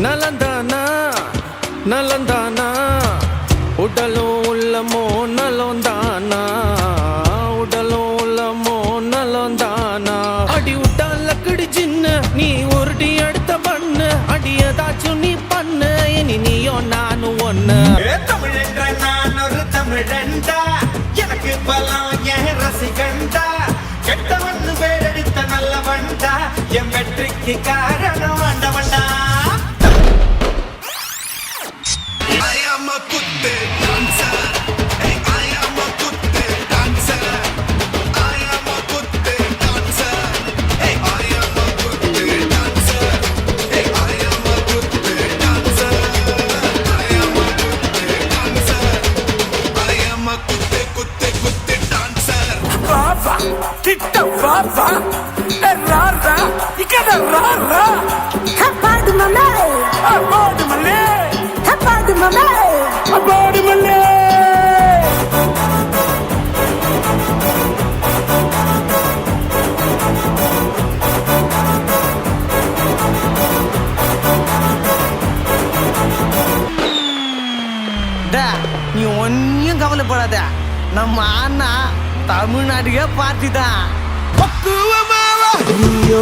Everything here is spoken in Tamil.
நலந்தானா நலந்தானா உடலும் உள்ளமோ நலந்தானா உடலும் உள்ளமோ நலந்தானா அடி உட்டால கிடிச்சின்னு நீ உருட்டி எடுத்த பண்ணு அடி ஏதாச்சும் நீ பண்ணு இனி நீயோ நானும் ஒண்ணு தமிழென்ற நான் ஒரு தமிழண்டா எனக்கு பலம் என் ரசிகண்டா கெட்டவன் பேரடித்த நல்லவண்டா என் வெற்றிக்கு காரணம் ஆண்டவண்டா I am a kutte dancer. Hey, I am a kutte dancer. I am a kutte dancer. Hey, I am a kutte dancer. Hey, I am a kutte dancer. I am a kutte dancer. I am a kutte dancer. Baba, kitta baba, rara, ikada rara. Habadu mama, Abadu male, habadu mama. abadu male. நீ ஒன்னும் கவலைப்படாத நம்ம அண்ணா தமிழ்நாட்டுக்கே பார்ட்டி தான் Rio,